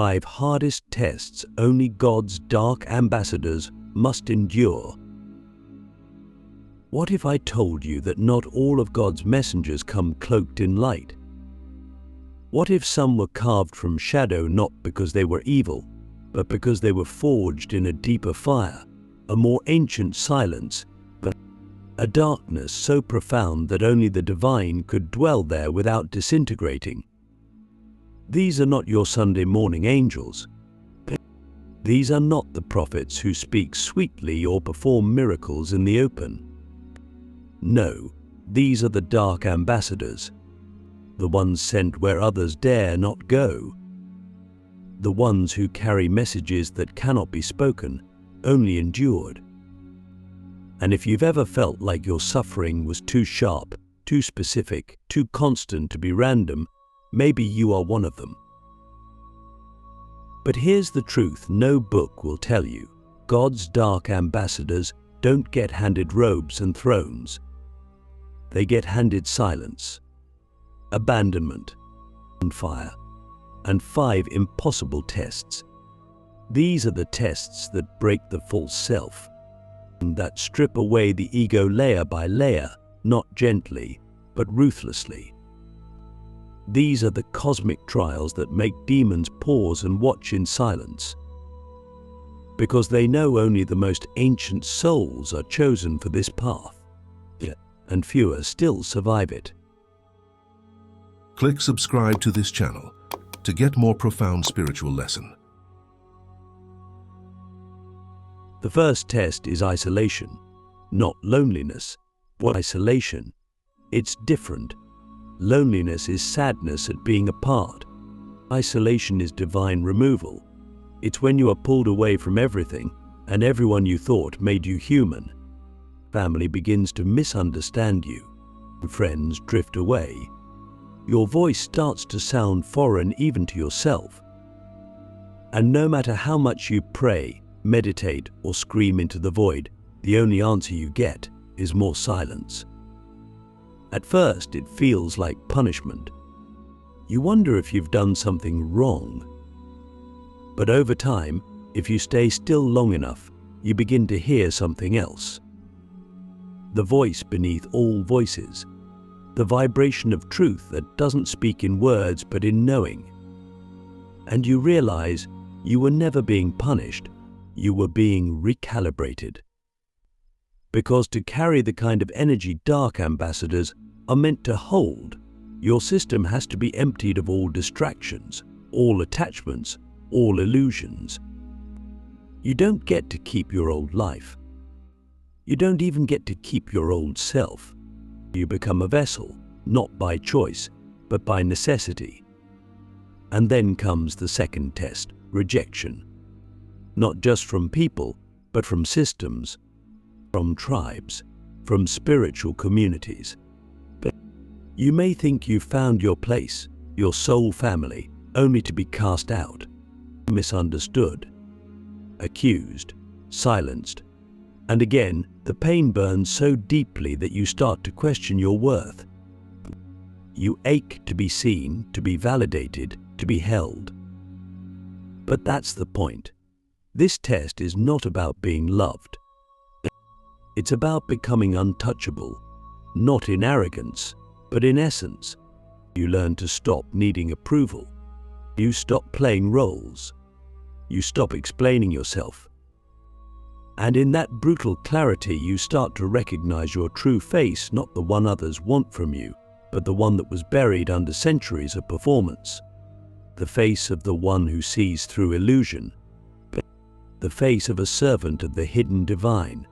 5 hardest tests only God's dark ambassadors must endure. What if I told you that not all of God's messengers come cloaked in light? What if some were carved from shadow not because they were evil, but because they were forged in a deeper fire, a more ancient silence, a darkness so profound that only the divine could dwell there without disintegrating? These are not your Sunday morning angels. These are not the prophets who speak sweetly or perform miracles in the open. No, these are the dark ambassadors, the ones sent where others dare not go, the ones who carry messages that cannot be spoken, only endured. And if you've ever felt like your suffering was too sharp, too specific, too constant to be random, maybe you are one of them. But here's the truth no book will tell you. God's dark ambassadors don't get handed robes and thrones. They get handed silence, abandonment, and fire, and 5 impossible tests. These are the tests that break the false self, that strip away the ego layer by layer, not gently, but ruthlessly. These are the cosmic trials that make demons pause and watch in silence, because they know only the most ancient souls are chosen for this path, and fewer still survive it. Click subscribe to this channel to get more profound spiritual lesson. The first test is isolation, not loneliness. What isolation? It's different. Loneliness is sadness at being apart. Isolation is divine removal. It's when you are pulled away from everything and everyone you thought made you human. Family begins to misunderstand you. Friends drift away. Your voice starts to sound foreign even to yourself. And no matter how much you pray, meditate, or scream into the void, the only answer you get is more silence. At first, it feels like punishment. You wonder if you've done something wrong. But over time, if you stay still long enough, you begin to hear something else. The voice beneath all voices. The vibration of truth that doesn't speak in words but in knowing. And you realize you were never being punished, you were being recalibrated. Because to carry the kind of energy dark ambassadors are meant to hold, your system has to be emptied of all distractions, all attachments, all illusions. You don't get to keep your old life. You don't even get to keep your old self. You become a vessel, not by choice, but by necessity. And then comes the second test, rejection. Not just from people, but from systems, from tribes, from spiritual communities. But you may think you've found your place, your soul family, only to be cast out, misunderstood, accused, silenced. And again, the pain burns so deeply that you start to question your worth. You ache to be seen, to be validated, to be held. But that's the point. This test is not about being loved. It's about becoming untouchable, not in arrogance, but in essence. You learn to stop needing approval. You stop playing roles. You stop explaining yourself. And in that brutal clarity, you start to recognize your true face, not the one others want from you, but the one that was buried under centuries of performance. The face of the one who sees through illusion. The face of a servant of the hidden divine.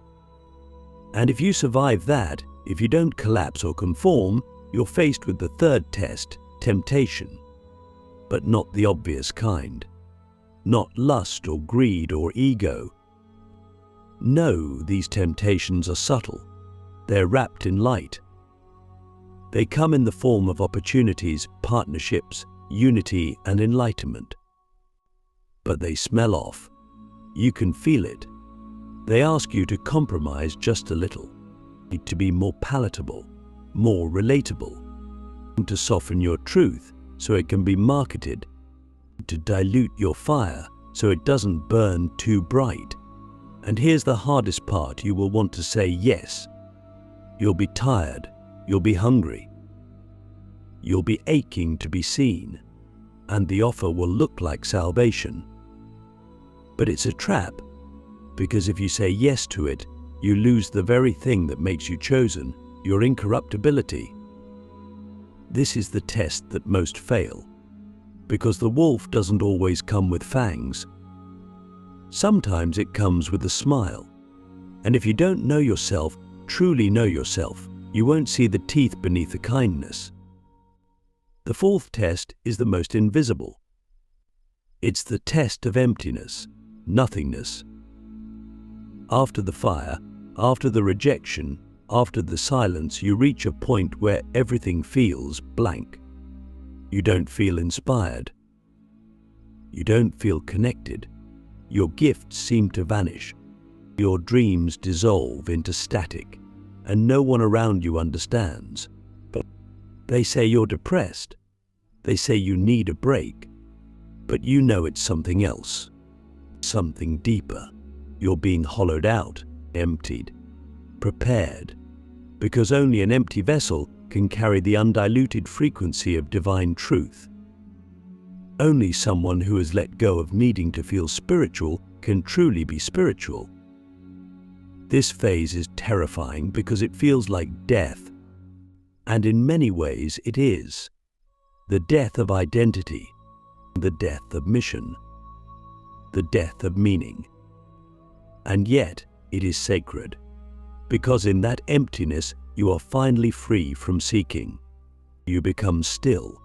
And if you survive that, if you don't collapse or conform, you're faced with the third test, temptation. But not the obvious kind. Not lust or greed or ego. No, these temptations are subtle. They're wrapped in light. They come in the form of opportunities, partnerships, unity, and enlightenment. But they smell off. You can feel it. They ask you to compromise just a little, to be more palatable, more relatable, to soften your truth so it can be marketed, to dilute your fire so it doesn't burn too bright. And here's the hardest part: you will want to say yes. You'll be tired, you'll be hungry, you'll be aching to be seen, and the offer will look like salvation. But it's a trap, because if you say yes to it, you lose the very thing that makes you chosen, your incorruptibility. This is the test that most fail, because the wolf doesn't always come with fangs. Sometimes it comes with a smile. And if you don't know yourself, truly know yourself, you won't see the teeth beneath the kindness. The fourth test is the most invisible. It's the test of emptiness, nothingness. After the fire, after the rejection, after the silence, you reach a point where everything feels blank. You don't feel inspired. You don't feel connected. Your gifts seem to vanish. Your dreams dissolve into static, and no one around you understands. But they say you're depressed. They say you need a break. But you know it's something else, something deeper. You're being hollowed out, emptied, prepared, because only an empty vessel can carry the undiluted frequency of divine truth. Only someone who has let go of needing to feel spiritual can truly be spiritual. This phase is terrifying because it feels like death, and in many ways it is. The death of identity, the death of mission, the death of meaning. And yet it is sacred, because in that emptiness you are finally free from seeking. You become still,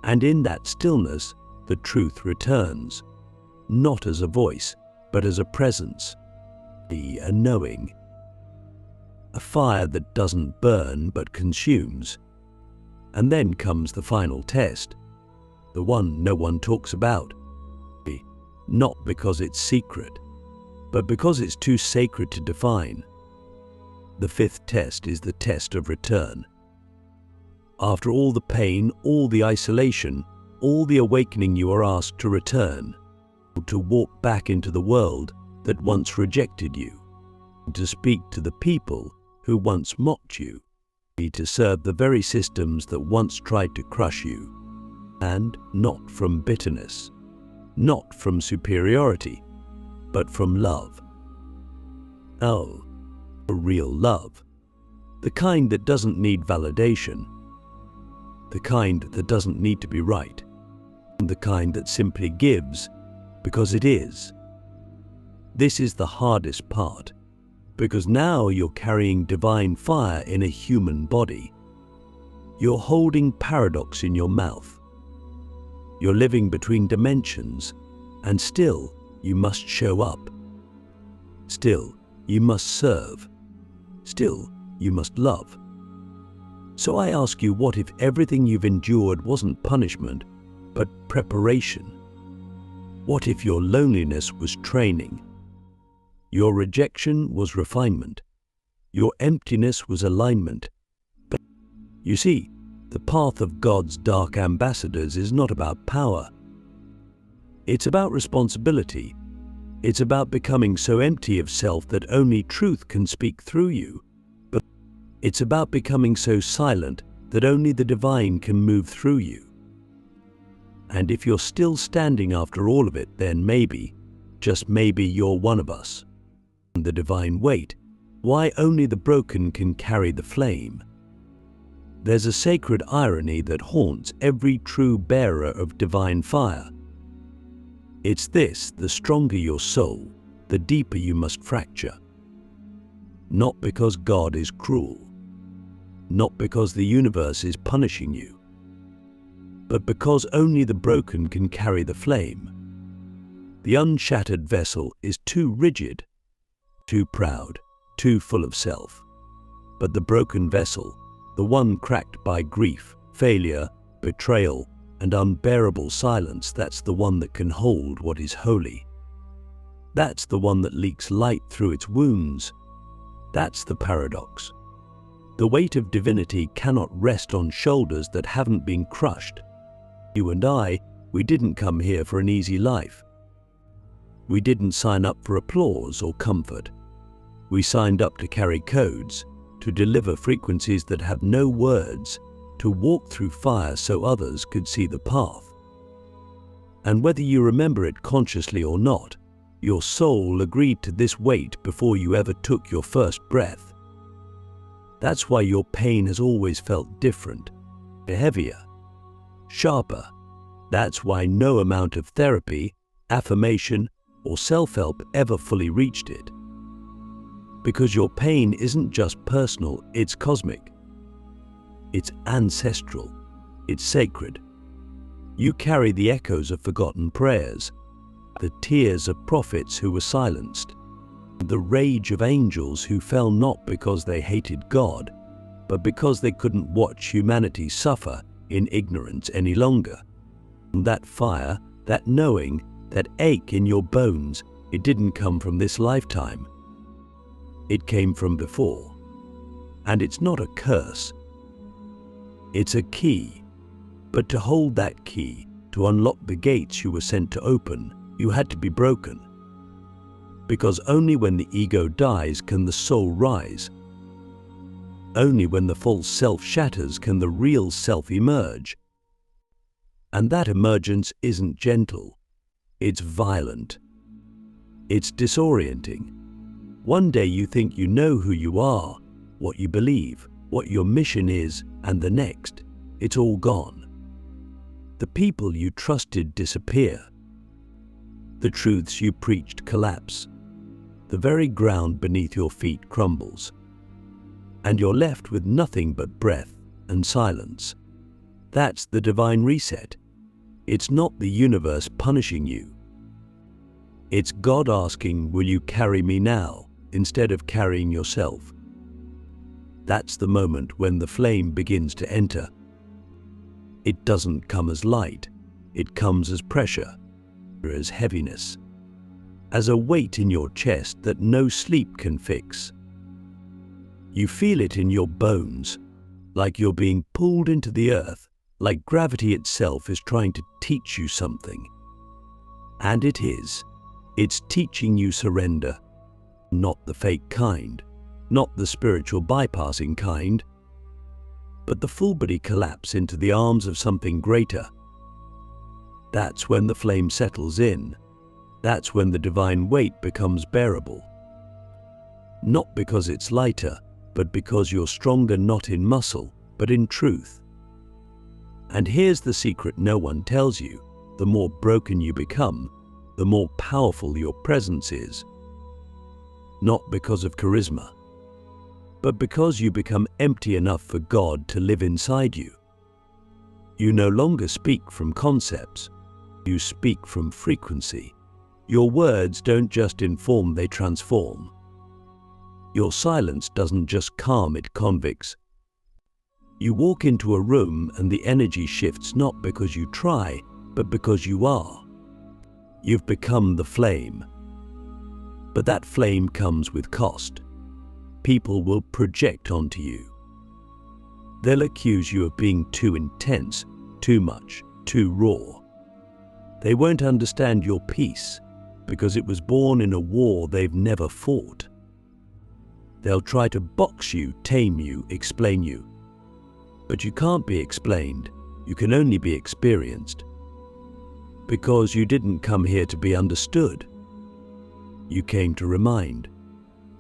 and in that stillness the truth returns, not as a voice, but as a presence, a knowing, a fire that doesn't burn but consumes. And then comes the final test, the one no one talks about, not because it's secret, but because it's too sacred to define. The fifth test is the test of return. After all the pain, all the isolation, all the awakening, you are asked to return, to walk back into the world that once rejected you, to speak to the people who once mocked you, to serve the very systems that once tried to crush you, and not from bitterness, not from superiority, but from love. Oh, a real love, the kind that doesn't need validation, the kind that doesn't need to be right, the kind that simply gives because it is. This is the hardest part, because now you're carrying divine fire in a human body. You're holding paradox in your mouth. You're living between dimensions, and still you must show up. Still you must serve. Still you must love. So I ask you, what if everything you've endured wasn't punishment, but preparation? What if your loneliness was training? Your rejection was refinement. Your emptiness was alignment. But you see, the path of God's dark ambassadors is not about power. It's about responsibility. It's about becoming so empty of self that only truth can speak through you. But it's about becoming so silent that only the divine can move through you. And if you're still standing after all of it, then maybe, just maybe, you're one of us. The divine weight, why only the broken can carry the flame. There's a sacred irony that haunts every true bearer of divine fire. It's this: the stronger your soul, the deeper you must fracture. Not because God is cruel, not because the universe is punishing you, but because only the broken can carry the flame. The unshattered vessel is too rigid, too proud, too full of self. But the broken vessel, the one cracked by grief, failure, betrayal, and unbearable silence, that's the one that can hold what is holy. That's the one that leaks light through its wounds. That's the paradox. The weight of divinity cannot rest on shoulders that haven't been crushed. You and I, We didn't come here for an easy life. We didn't sign up for applause or comfort. We signed up to carry codes, to deliver frequencies that have no words, to walk through fire so others could see the path. And whether you remember it consciously or not, your soul agreed to this weight before you ever took your first breath. That's why your pain has always felt different, heavier, sharper. That's why no amount of therapy, affirmation, or self-help ever fully reached it. Because your pain isn't just personal, it's cosmic. It's ancestral. It's sacred. You carry the echoes of forgotten prayers, the tears of prophets who were silenced, the rage of angels who fell not because they hated God, but because they couldn't watch humanity suffer in ignorance any longer. That fire, that knowing, that ache in your bones, it didn't come from this lifetime. It came from before. And it's not a curse. It's a key. But to hold that key, to unlock the gates you were sent to open, you had to be broken. Because only when the ego dies can the soul rise. Only when the false self shatters can the real self emerge. And that emergence isn't gentle. It's violent. It's disorienting. One day you think you know who you are, what you believe, what your mission is, and the next, it's all gone. The people you trusted disappear. The truths you preached collapse. The very ground beneath your feet crumbles. And you're left with nothing but breath and silence. That's the divine reset. It's not the universe punishing you. It's God asking, will you carry me now, instead of carrying yourself? That's the moment when the flame begins to enter. It doesn't come as light. It comes as pressure, as heaviness, as a weight in your chest that no sleep can fix. You feel it in your bones, like you're being pulled into the earth, like gravity itself is trying to teach you something. And it is. It's teaching you surrender. Not the fake kind, not the spiritual bypassing kind, but the full-body collapse into the arms of something greater. That's when the flame settles in. That's when the divine weight becomes bearable. Not because it's lighter, but because you're stronger not in muscle, but in truth. And here's the secret no one tells you. The more broken you become, the more powerful your presence is. Not because of charisma, but because you become empty enough for God to live inside you. You no longer speak from concepts. You speak from frequency. Your words don't just inform, they transform. Your silence doesn't just calm, it convicts. You walk into a room and the energy shifts not because you try, but because you are. You've become the flame. But that flame comes with cost. People will project onto you. They'll accuse you of being too intense, too much, too raw. They won't understand your peace because it was born in a war they've never fought. They'll try to box you, tame you, explain you. But you can't be explained, you can only be experienced. Because you didn't come here to be understood. You came to remind,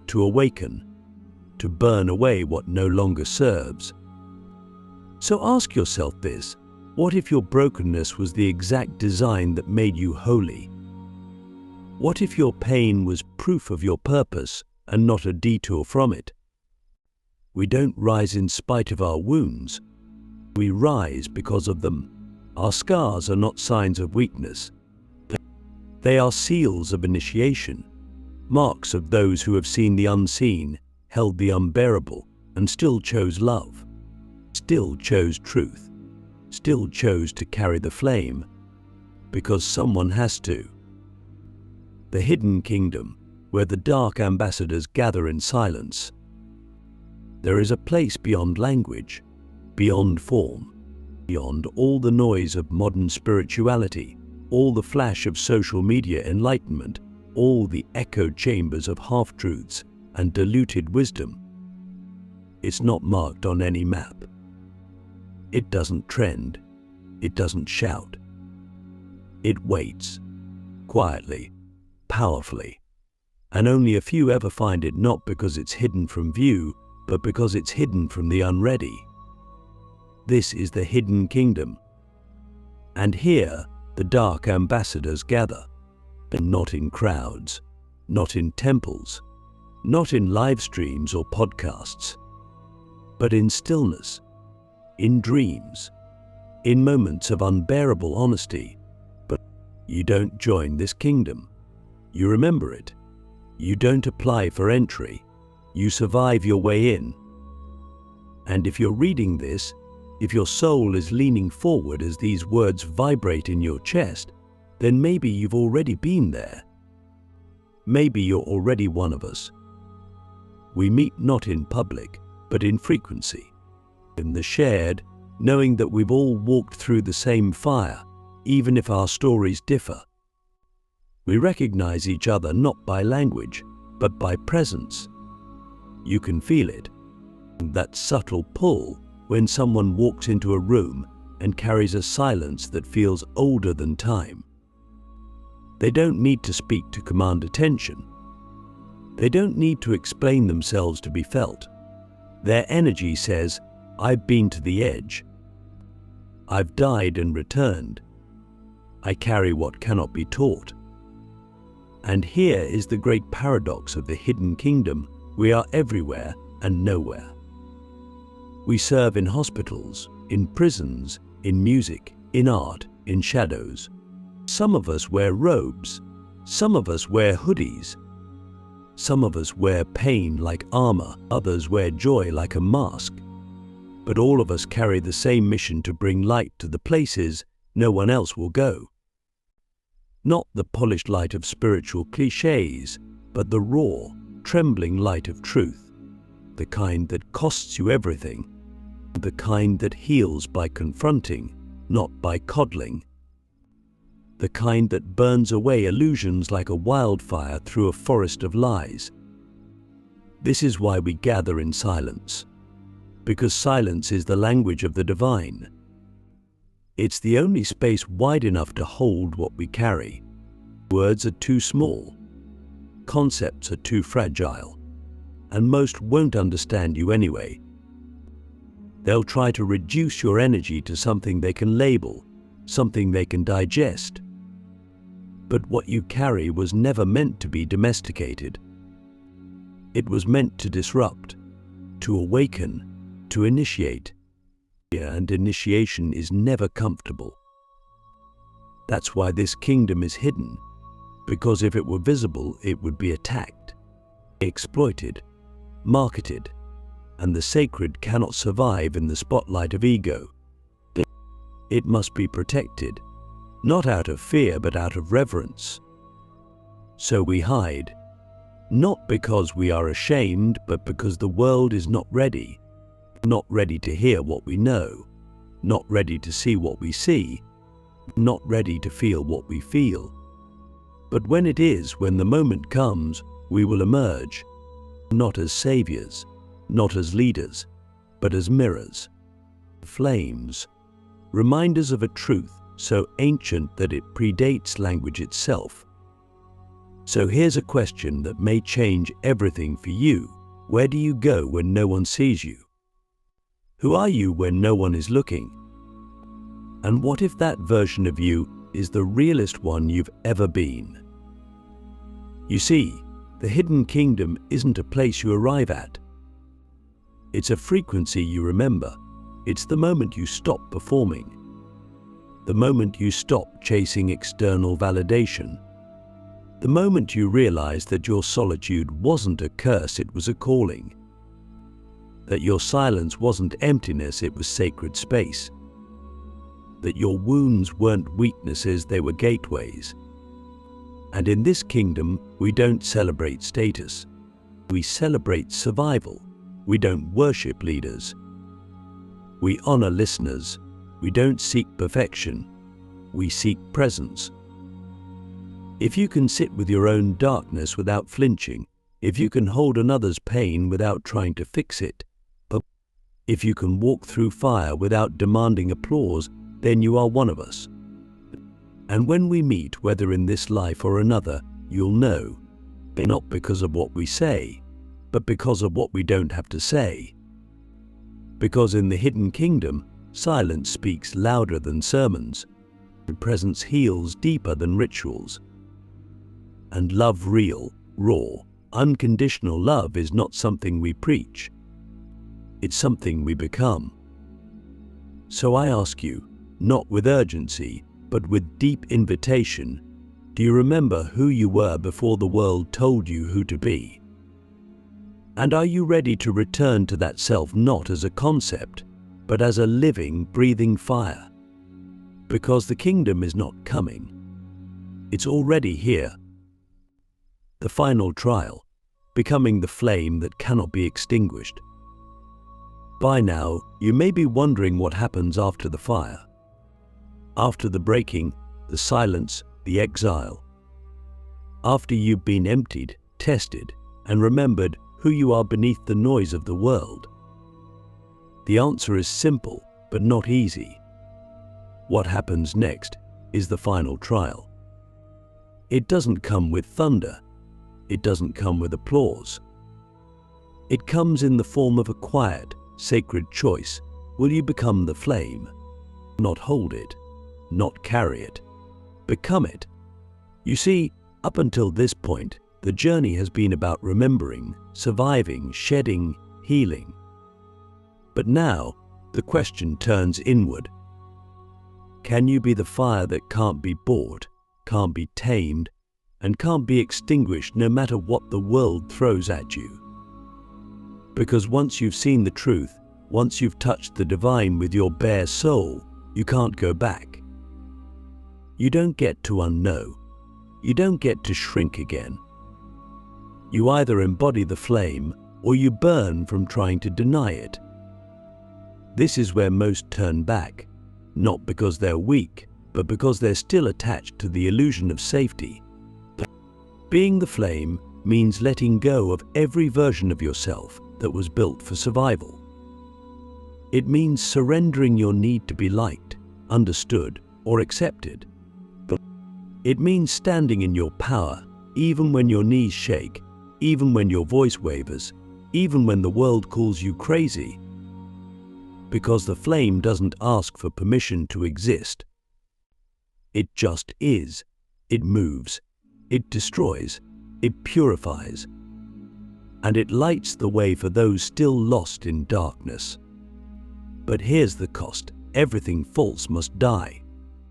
to awaken, to burn away what no longer serves. So ask yourself this: what if your brokenness was the exact design that made you holy? What if your pain was proof of your purpose and not a detour from it? We don't rise in spite of our wounds. We rise because of them. Our scars are not signs of weakness. They are seals of initiation, marks of those who have seen the unseen, held the unbearable, and still chose love, still chose truth, still chose to carry the flame, because someone has to. The hidden kingdom, where the dark ambassadors gather in silence. There is a place beyond language, beyond form, beyond all the noise of modern spirituality, all the flash of social media enlightenment, all the echo chambers of half-truths and diluted wisdom. It's not marked on any map. It doesn't trend. It doesn't shout. It waits, quietly, powerfully, and only a few ever find it, not because it's hidden from view, but because it's hidden from the unready. This is the hidden kingdom, and here the dark ambassadors gather, and not in crowds, not in temples, not in live streams or podcasts, but in stillness, in dreams, in moments of unbearable honesty. But you don't join this kingdom. You remember it. You don't apply for entry. You survive your way in. And if you're reading this, if your soul is leaning forward as these words vibrate in your chest, then maybe you've already been there. Maybe you're already one of us. We meet not in public, but in frequency, in the shared, knowing that we've all walked through the same fire, even if our stories differ. We recognize each other not by language, but by presence. You can feel it, that subtle pull when someone walks into a room and carries a silence that feels older than time. They don't need to speak to command attention. They don't need to explain themselves to be felt. Their energy says, "I've been to the edge. I've died and returned. I carry what cannot be taught." And here is the great paradox of the hidden kingdom. We are everywhere and nowhere. We serve in hospitals, in prisons, in music, in art, in shadows. Some of us wear robes. Some of us wear hoodies. Some of us wear pain like armor. Others wear joy like a mask. But all of us carry the same mission to bring light to the places no one else will go. Not the polished light of spiritual cliches, but the raw, trembling light of truth. The kind that costs you everything. The kind that heals by confronting, not by coddling. The kind that burns away illusions like a wildfire through a forest of lies. This is why we gather in silence. Because silence is the language of the divine. It's the only space wide enough to hold what we carry. Words are too small. Concepts are too fragile. And most won't understand you anyway. They'll try to reduce your energy to something they can label, something they can digest. But what you carry was never meant to be domesticated. It was meant to disrupt, to awaken, to initiate. And initiation is never comfortable. That's why this kingdom is hidden, because if it were visible, it would be attacked, exploited, marketed, and the sacred cannot survive in the spotlight of ego. It must be protected, not out of fear but out of reverence. So we hide, not because we are ashamed, but because the world is not ready to hear what we know, not ready to see what we see, not ready to feel what we feel. But when it is, when the moment comes, we will emerge, not as saviors, not as leaders, but as mirrors, flames, reminders of a truth so ancient that it predates language itself. So here's a question that may change everything for you. Where do you go when no one sees you? Who are you when no one is looking? And what if that version of you is the realest one you've ever been? You see, the hidden kingdom isn't a place you arrive at. It's a frequency you remember. It's the moment you stop performing. The moment you stop chasing external validation. The moment you realize that your solitude wasn't a curse, it was a calling. That your silence wasn't emptiness, it was sacred space. That your wounds weren't weaknesses, they were gateways. And in this kingdom, we don't celebrate status. We celebrate survival. We don't worship leaders. We honor listeners. We don't seek perfection, we seek presence. If you can sit with your own darkness without flinching, if you can hold another's pain without trying to fix it, if you can walk through fire without demanding applause, then you are one of us. And when we meet, whether in this life or another, you'll know, not because of what we say, but because of what we don't have to say. Because in the hidden kingdom, silence speaks louder than sermons, and presence heals deeper than rituals. And love, real, raw, unconditional love, is not something we preach. It's something we become. So I ask you, not with urgency, but with deep invitation, do you remember who you were before the world told you who to be? And are you ready to return to that self, not as a concept, but as a living, breathing fire? Because the kingdom is not coming. It's already here. The final trial, becoming the flame that cannot be extinguished. By now, you may be wondering what happens after the fire. After the breaking, the silence, the exile. After you've been emptied, tested, and remembered who you are beneath the noise of the world. The answer is simple, but not easy. What happens next is the final trial. It doesn't come with thunder. It doesn't come with applause. It comes in the form of a quiet, sacred choice. Will you become the flame? Not hold it, not carry it. Become it. You see, up until this point, the journey has been about remembering, surviving, shedding, healing. But now, the question turns inward. Can you be the fire that can't be bought, can't be tamed, and can't be extinguished no matter what the world throws at you? Because once you've seen the truth, once you've touched the divine with your bare soul, you can't go back. You don't get to unknow. You don't get to shrink again. You either embody the flame or you burn from trying to deny it. This is where most turn back, not because they're weak, but because they're still attached to the illusion of safety. Being the flame means letting go of every version of yourself that was built for survival. It means surrendering your need to be liked, understood, or accepted. It means standing in your power, even when your knees shake, even when your voice wavers, even when the world calls you crazy. Because the flame doesn't ask for permission to exist. It just is. It moves. It destroys. It purifies. And it lights the way for those still lost in darkness. But here's the cost. Everything false must die.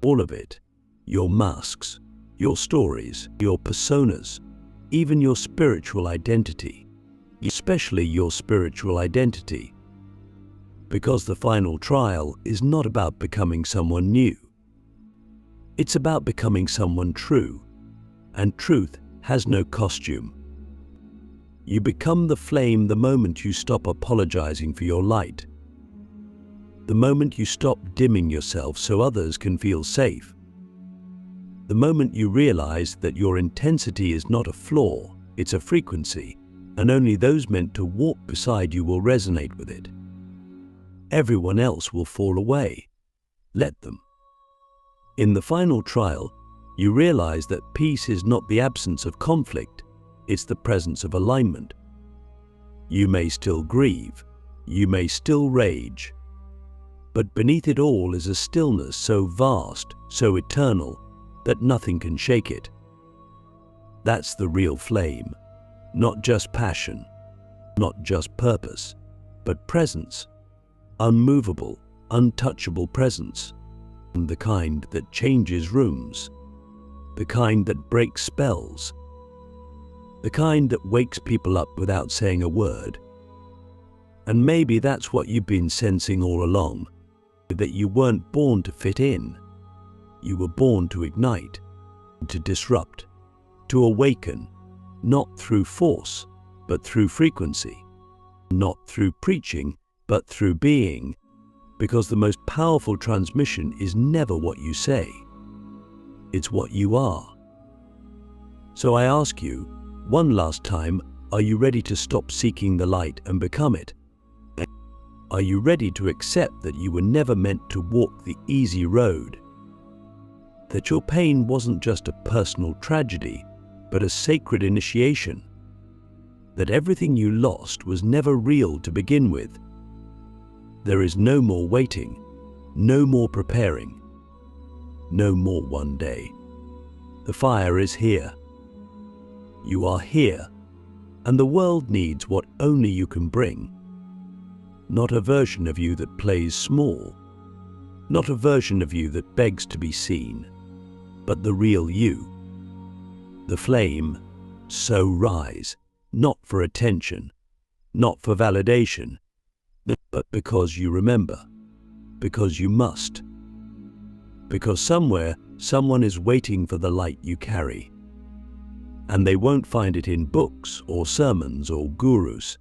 All of it. Your masks, your stories, your personas, even your spiritual identity. Especially your spiritual identity. Because the final trial is not about becoming someone new. It's about becoming someone true. And truth has no costume. You become the flame the moment you stop apologizing for your light. The moment you stop dimming yourself so others can feel safe. The moment you realize that your intensity is not a flaw, it's a frequency, and only those meant to walk beside you will resonate with it. Everyone else will fall away. Let them. In the final trial, you realize that peace is not the absence of conflict, it's the presence of alignment. You may still grieve, you may still rage, but beneath it all is a stillness so vast, so eternal, that nothing can shake it. That's the real flame, not just passion, not just purpose, but presence, unmovable, untouchable presence, and the kind that changes rooms, the kind that breaks spells, the kind that wakes people up without saying a word. And maybe that's what you've been sensing all along, that you weren't born to fit in. You were born to ignite, to disrupt, to awaken, not through force, but through frequency, not through preaching, but through being. Because the most powerful transmission is never what you say. It's what you are. So I ask you, one last time, are you ready to stop seeking the light and become it? Are you ready to accept that you were never meant to walk the easy road? That your pain wasn't just a personal tragedy, but a sacred initiation? That everything you lost was never real to begin with? There is no more waiting, no more preparing, no more one day. The fire is here. You are here, and the world needs what only you can bring. Not a version of you that plays small, not a version of you that begs to be seen, but the real you. The flame, so rise, not for attention, not for validation, but because you remember, because you must. Because somewhere, someone is waiting for the light you carry. And they won't find it in books or sermons or gurus.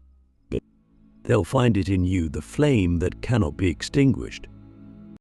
They'll find it in you, the flame that cannot be extinguished.